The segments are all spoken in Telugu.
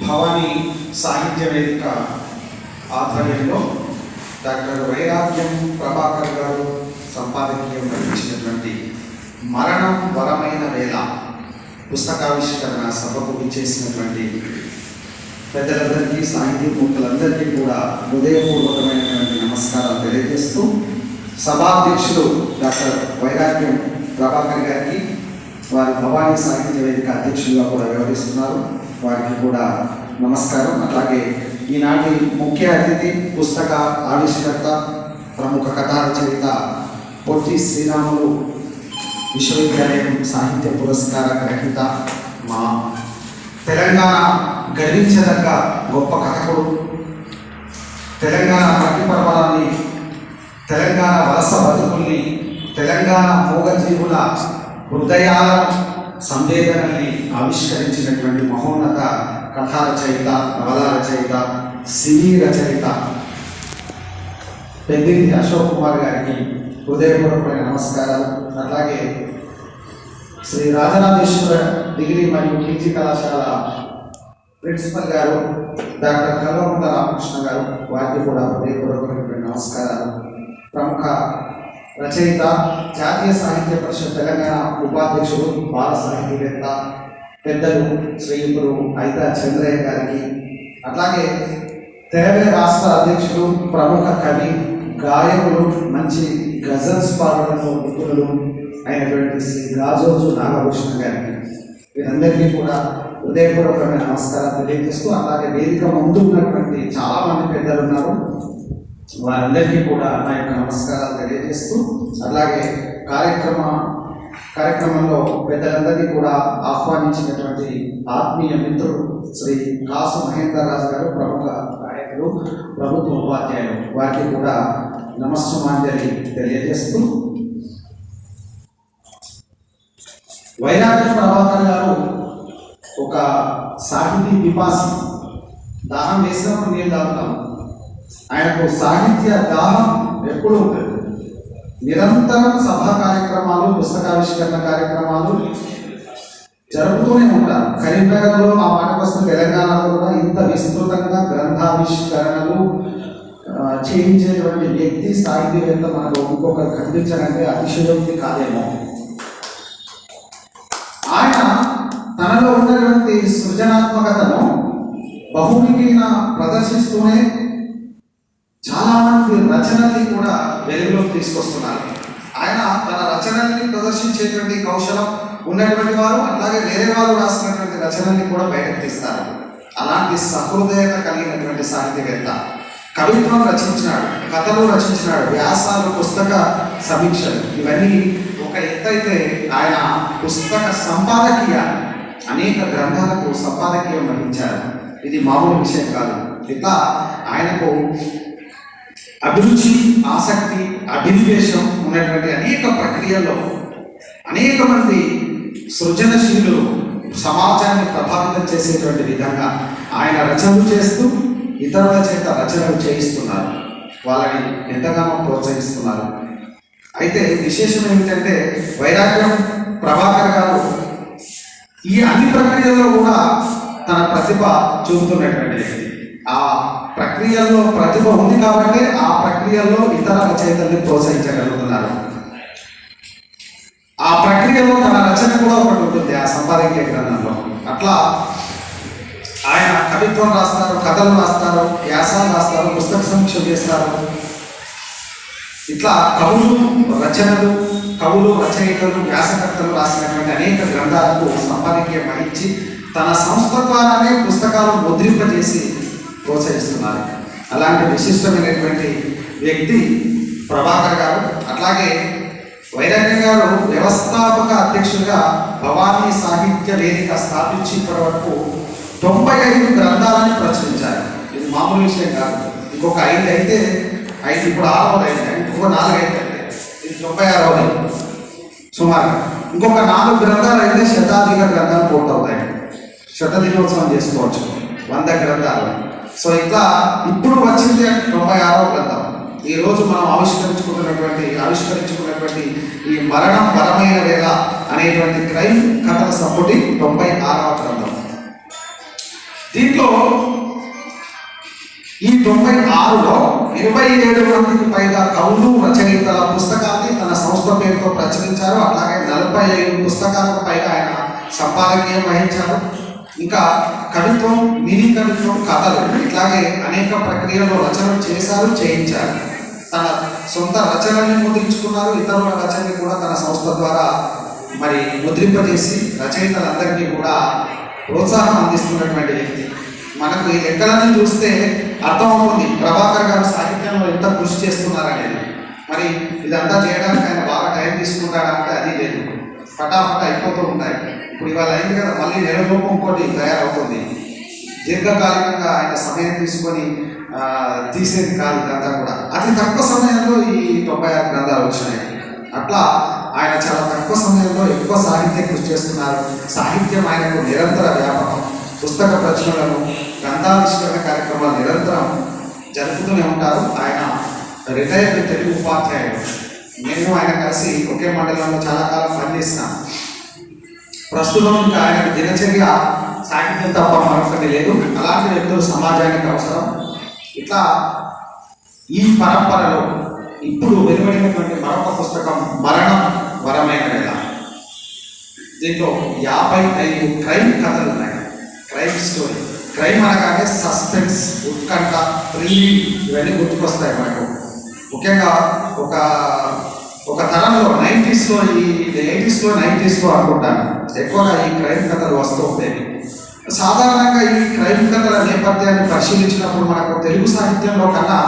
భవానీ సాహిత్య వేదిక ఆధ్వర్యంలో డాక్టర్ వైరాగ్యం ప్రభాకర్ గారు సంపాదకీయం వహించినటువంటి మరణం వరమైన వేళ పుస్తకావిష్కరణ సభకు విచ్చేసినటువంటి పెద్దలందరికీ, సాహితీమూర్తులందరికీ కూడా హృదయపూర్వకమైనటువంటి నమస్కారాలు తెలియజేస్తూ, సభాధ్యక్షులు డాక్టర్ వైరాగ్యం ప్రభాకర్ గారికి, వారి భవానీ సాహిత్య వేదిక అధ్యక్షులుగా కూడా వ్యవహరిస్తున్నారు, వారికి కూడా నమస్కారం. అలాగే ఈనాటి ముఖ్య అతిథి, పుస్తక ఆవిష్కర్త, ప్రముఖ కథా రచయిత పొట్టి శ్రీరాములు విశ్వవిద్యాలయం సాహిత్య పురస్కార గ్రహీత, మా తెలంగాణ గర్వించదగ్గ గొప్ప కథకుడు, తెలంగాణ ప్రతిపర్వాలని, తెలంగాణ వలస బతుకుల్ని, తెలంగాణ మూగజీవుల హృదయాల సంవేదనల్ని ఆవిష్కరించినటువంటి మహోన్నత కథా రచయిత, నవలా రచయిత, సినీ రచయిత పెద్దింటి అశోక్ కుమార్ గారికి హృదయపూర్వకమైన నమస్కారాలు. అలాగే శ్రీ రాజరాజేశ్వర డిగ్రీ మరియు పీజీ కళాశాల ప్రిన్సిపల్ గారు డాక్టర్ కల్వకుంట్ల రామకృష్ణ గారు, వారికి కూడా హృదయపూర్వకమైనటువంటి నమస్కారాలు. ప్రముఖ రచయిత, జాతీయ సాహిత్య పరిషత్ తెలంగాణ ఉపాధ్యక్షుడు, బాల సాహితీవేత్త పెద్దలు శ్రీయుతులు ఐతా చంద్రయ్య గారికి, అట్లాగే తెలంగాణ రాష్ట్ర అధ్యక్షుడు, ప్రముఖ కవి, గాయకులు, మంచి గజల్స్ పాడడంలో నిపుణులు అయినటువంటి శ్రీ రాజోజు నాగభూషణ గారికి, వీరందరికీ కూడా హృదయపూర్వకమైన నమస్కారాలు తెలియజేస్తూ, అలాగే వేదిక ముందు ఉన్నటువంటి చాలామంది పెద్దలు ఉన్నారు, వారందరికీ కూడా నా యొక్క నమస్కారాలు తెలియజేస్తూ, అలాగే కార్యక్రమంలో పెద్దలందరినీ కూడా ఆహ్వానించినటువంటి ఆత్మీయ మిత్రుడు శ్రీ కాసు మహేందర్ రాజు గారు, ప్రముఖ గాయకులు, ప్రభుత్వ ఉపాధ్యాయులు, వారికి కూడా నమస్సుమాంజలి తెలియజేస్తూ, వైరాగ్య ప్రభాకర్ గారు ఒక సాహితీ పిపాసి, దాహం వేసినప్పుడు నీళ్ళు తాగుతాం, ఆయనకు సాహిత్య దాహం ఎప్పుడు ఉంటుంది. నిరంతరం సభా కార్యక్రమాలు, పుస్తకావిష్కరణ కార్యక్రమాలు జరుపుతూనే ఉంటారు. కరీంనగర్లో ఆ మాటకు వస్తున్న తెలంగాణలో కూడా ఇంత విస్తృతంగా గ్రంథావిష్కరణలు చేయించేటువంటి వ్యక్తి, సాహితీవేత్త మనకు ఇంకొకరు కనిపించాలంటే అతిశయోక్తి కాదేమో. ఆయన తనలో ఉన్నటువంటి సృజనాత్మకతను బహుముఖీన ప్రదర్శిస్తూనే చాలా మంది రచనల్ని కూడా వెలుగులోకి తీసుకొస్తున్నారు. ఆయన తన రచనల్ని ప్రదర్శించేటువంటి కౌశలం ఉన్నటువంటి వారు, అట్లాగే వేరే వారు రాసినటువంటి రచనల్ని కూడా బయటకు తీస్తారు. అలాంటి సహృదయత కలిగినటువంటి సాహిత్యవేత్త. కవిత్వం రచించినాడు, కథలు రచించినాడు, వ్యాసాలు, పుస్తక సమీక్షలు, ఇవన్నీ ఒక ఎత్తైతే ఆయన పుస్తక సంపాదకీయ, అనేక గ్రంథాలకు సంపాదకీయం వహించారు. ఇది మామూలు విషయం కాదు. ఇట్లా ఆయనకు అభిరుచి, ఆసక్తి, అభినివేశం ఉన్నటువంటి అనేక ప్రక్రియల్లో అనేక మంది సృజనశీలు సమాజాన్ని ప్రభావితం చేసేటువంటి విధంగా ఆయన రచనలు చేస్తూ ఇతరుల చేత రచనలు చేయిస్తున్నారు, వాళ్ళని ఎంతగానో ప్రోత్సహిస్తున్నారు. అయితే విశేషం ఏమిటంటే, వైరాగ్యం ప్రభాకర్ గారు ఈ అన్ని ప్రక్రియల్లో కూడా తన ప్రతిభ చూపుతున్నటువంటి వ్యక్తి. ఆ ప్రక్రియల్లో ప్రతిభ ఉంది కాబట్టి ఆ ప్రక్రియల్లో ఇతర రచయితల్ని ప్రోత్సహించగలుగుతున్నారు. ఆ ప్రక్రియలో తన రచన కూడా ఒకటి ఉంటుంది ఆ సంపాదకీయ గ్రంథంలో. అట్లా ఆయన కవిత్వం రాస్తారు, కథలు రాస్తారు, వ్యాసాలు రాస్తారు, పుస్తక సమీక్ష చేస్తారు. ఇట్లా కవులు, రచయితలు, వ్యాసకర్తలు రాసినటువంటి అనేక గ్రంథాలకు సంపాదకీయం వహించి తన సంస్థ ద్వారానే పుస్తకాలను ముద్రింపజేసి ప్రోత్సహిస్తున్నారు. అలాంటి విశిష్టమైనటువంటి వ్యక్తి ప్రభాకర్ గారు. అట్లాగే వైరాగ్యం గారు వ్యవస్థాపక అధ్యక్షుడిగా భవానీ సాహిత్య వేదిక స్థాపించి ఇప్పటి వరకు 95 గ్రంథాలని ప్రచురించారు. ఇది మామూలు విషయం కాదు. ఇంకొక 5 అయితే 5, ఇప్పుడు 6వది అయితే, ఇంకొక 4 అయితే ఇది 96వది సుమారు. ఇంకొక 4 గ్రంథాలు అయితే శతాధిక గ్రంథాలు పూర్తవుతాయి. శతదినోత్సవం చేసుకోవచ్చు 100 గ్రంథాలు. సో ఇట్లా ఇప్పుడు వచ్చింది 96వ గ్రంథం. ఈ రోజు మనం ఆవిష్కరించుకున్నటువంటి ఈ మరణం వరమైన వేళ అనేటువంటి క్రైమ్ కథల సంపుటి 96వ గ్రంథం. దీంట్లో ఈ 96లో 27 మందికి పైగా కవులు రచయితల పుస్తకాన్ని తన సంస్థ పేరుతో ప్రచురించారు. అట్లాగే 45 పుస్తకాలకు పైగా ఆయన సంపాదకీయం వహించారు. ఇంకా కవిత్వం, మినీ కవిత్వం, కథలు ఇట్లాగే అనేక ప్రక్రియలో రచనలు చేశారు, చేయించారు. తన సొంత రచనల్ని ముద్రించుకున్నారు. ఇతరుల రచనని కూడా తన సంస్థ ద్వారా మరి ముద్రింపజేసి రచయితలందరికీ కూడా ప్రోత్సాహం అందిస్తున్నటువంటి వ్యక్తి. మనకు ఈ లెక్కలను చూస్తే అర్థమవుతుంది ప్రభాకర్ గారు సాహిత్యంలో ఎంత కృషి చేస్తున్నారనేది. మరి ఇదంతా చేయడానికి ఆయన బాగా టైం తీసుకుంటాడంటే అది లేదు, ఫటాఫట్ అయిపోతూ ఉంటాయి. ఇప్పుడు ఇవాళ అయింది కదా, మళ్ళీ నెలలోపు ఇంకోటి తయారవుతుంది. దీర్ఘకాలికంగా ఆయన సమయం తీసుకొని తీసేది కాదు. ఇదంతా కూడా అతి తక్కువ సమయంలో ఈ 96 గ్రంథాలు వచ్చినాయి. అట్లా ఆయన చాలా తక్కువ సమయంలో ఎక్కువ సాహిత్యం కృషి చేస్తున్నారు. సాహిత్యం ఆయనకు నిరంతర వ్యాపకం. పుస్తక ప్రచురణలు, గ్రంథావిష్కరణ కార్యక్రమాలు నిరంతరం జరుపుతూనే ఉంటారు. ఆయన రిటైర్డ్ తెలుగు ఉపాధ్యాయుడు. నేను ఆయన కలిసి ఒకే మండలంలో చాలా కాలం పనిచేసిన. ప్రస్తుతం ఇంకా ఆయన దినచర్య సాహిత్యం తప్ప మరొకటి లేదు. అలాంటి వ్యక్తులు సమాజానికి అవసరం. ఇట్లా ఈ పరంపరలో ఇప్పుడు వెలువడినటువంటి మరొక పుస్తకం మరణం వరమైన వేళ. దీంట్లో 55 క్రైమ్ కథలు ఉన్నాయి. Crime story. క్రైమ్ అనగానే సస్పెన్స్, ఉత్కంఠ, థ్రిల్లింగ్ ఇవన్నీ గుర్తుకొస్తాయి మనకు. ముఖ్యంగా ఒక తరంలో 90స్లో, ఈ 80స్లో 90స్లో అనుకుంటాను ఎక్కువగా ఈ క్రైమ్ కథలు వస్తూ ఉండేవి. సాధారణంగా ఈ క్రైమ్ కథల నేపథ్యాన్ని పరిశీలించినప్పుడు మనకు తెలుగు సాహిత్యంలో కన్నా,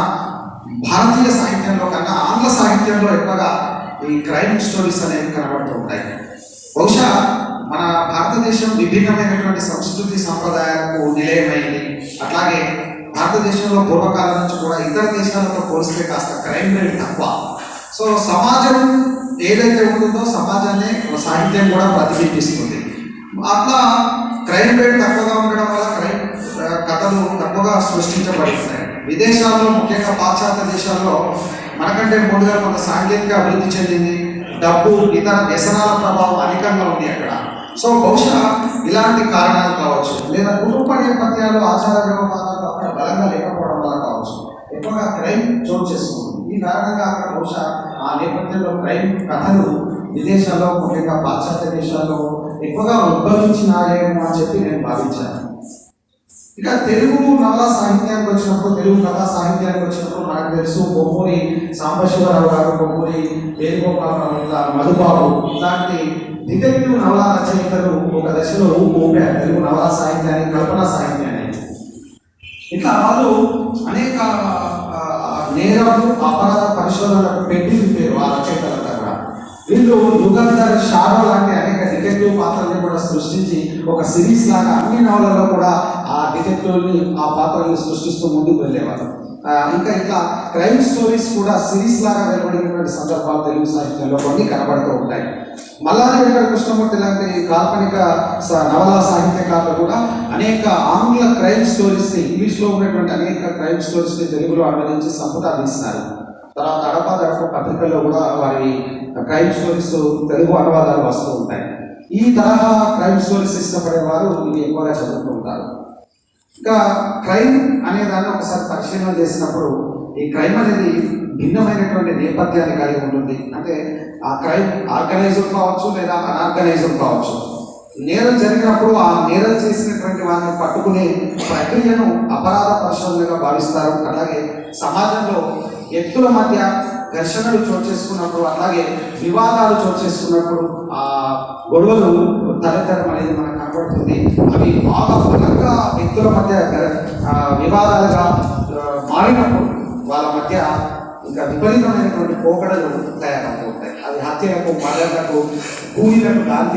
భారతీయ సాహిత్యంలో కన్నా ఆంగ్ల సాహిత్యంలో ఎక్కువగా ఈ క్రైమ్ స్టోరీస్ అనేవి కనబడుతూ ఉంటాయి. బహుశా మన భారతదేశం విభిన్నమైనటువంటి సంస్కృతి సంప్రదాయాలకు నిలయమైంది. అట్లాగే భారతదేశంలో పూర్వకాలం నుంచి కూడా ఇతర దేశాలతో పోలిస్తే కాస్త క్రైమ్ రేట్ తక్కువ. సో సమాజం ఏదైతే ఉంటుందో సమాజాన్ని సాహిత్యం కూడా ప్రతిబింబిస్తుంది. అట్లా క్రైమ్ రేట్ తక్కువగా ఉండడం వల్ల క్రైమ్ కథలు తక్కువగా సృష్టించబడుతున్నాయి. విదేశాల్లో, ముఖ్యంగా పాశ్చాత్య దేశాల్లో మనకంటే ముందుగా కొంత సాంకేతిక అభివృద్ధి చెందింది. డబ్బు, ఇతర వ్యసనాల ప్రభావం అధికంగా ఉంది అక్కడ. సో బహుశా ఇలాంటి కారణాలు కావచ్చు, లేదా కుటుంబ నేపథ్యాలు, ఆచార వ్యవహారాలు అక్కడ బలంగా లేకపోవడం వల్ల కావచ్చు ఎక్కువగా క్రైమ్ చోటు చేసుకుంటుంది. ఈ కారణంగా అక్కడ బహుశా ఆ నేపథ్యంలో క్రైమ్ కథలు విదేశాల్లో, ముఖ్యంగా పాశ్చాత్య దేశాల్లో ఎక్కువగా ఉద్భవించినాయేమో అని చెప్పి నేను భావించాను. ఇక తెలుగు నవల సాహిత్యానికి వచ్చినప్పుడు, తెలుగు కథా సాహిత్యానికి వచ్చినప్పుడు మనకు తెలుసు కొమ్మూరి సాంబశివరావు గారు, కొమ్మూరి వేణుగోపాలరావు, మధుబాబు ఇలాంటి డిటెక్టివ్ నవలా రచయితలు ఒక దశలో ఊపారు తెలుగు నవలా సాహిత్యాన్ని, కల్పనా సాహిత్యాన్ని. ఇట్లా వాళ్ళు అనేక నేరాలు, అపరాధ పరిశోధనలకు పెట్టి పేరు ఆ రచయితలంతా కూడా. వీళ్ళు యుగంధర్, షారో లాంటి అనేక డిటెక్టివ్ పాత్రల్ని కూడా సృష్టించి ఒక సిరీస్ లాగా అన్ని నవలలో కూడా ఆ డిటెక్టివ్ని, ఆ పాత్రల్ని సృష్టిస్తూ ముందుకు వెళ్ళేవారు. ఇంకా ఇట్లా క్రైమ్ స్టోరీస్ కూడా సిరీస్ లాగా వెలువడినటువంటి సందర్భాలు తెలుగు సాహిత్యంలో కొన్ని కనబడుతూ ఉంటాయి. మల్లాది వెంకట కృష్ణమూర్తి లాంటి కాల్పనిక నవలా సాహిత్యకారులు కూడా అనేక ఆంగ్ల క్రైమ్ స్టోరీస్ని, ఇంగ్లీష్లో ఉన్నటువంటి అనేక క్రైమ్ స్టోరీస్ని తెలుగులో అనువదించి సంపుటా తీసినారు. తర్వాత అడప పత్రికల్లో కూడా వారి క్రైమ్ స్టోరీస్ తెలుగు అనువాదాలు వస్తూ ఉంటాయి. ఈ తరహా క్రైమ్ స్టోరీస్ ఇష్టపడే వారు ఇది ఎక్కువగా చదువుతూ ఉంటారు. ఇంకా క్రైమ్ అనే దాన్ని ఒకసారి పరిశీలన చేసినప్పుడు ఈ క్రైమ్ అనేది భిన్నమైనటువంటి నేపథ్యాన్ని కలిగి ఉంటుంది. అంటే ఆ క్రైమ్ ఆర్గనైజ్డ్ కావచ్చు, లేదా అనార్గనైజ్డ్ కావచ్చు. నేరం జరిగినప్పుడు ఆ నేరం చేసినటువంటి వారిని పట్టుకునే ప్రక్రియను అపరాధ పరిశోధనగా భావిస్తారు. అలాగే సమాజంలో వ్యక్తుల మధ్య ఘర్షణలు చోటు చేసుకున్నప్పుడు, అలాగే వివాదాలు చోటు చేసుకున్నప్పుడు ఆ గొడవలు తలెత్తడం అనేది మనకు కనబడుతుంది. అవి బాగా బలంగా వ్యక్తుల మధ్య వివాదాలుగా మారినప్పుడు వాళ్ళ మధ్య ఇంకా విపరీతమైనటువంటి పోకడలు తయారవుతూ ఉంటాయి. అది హత్యలకు, మరణకు, కూలీలకు దారి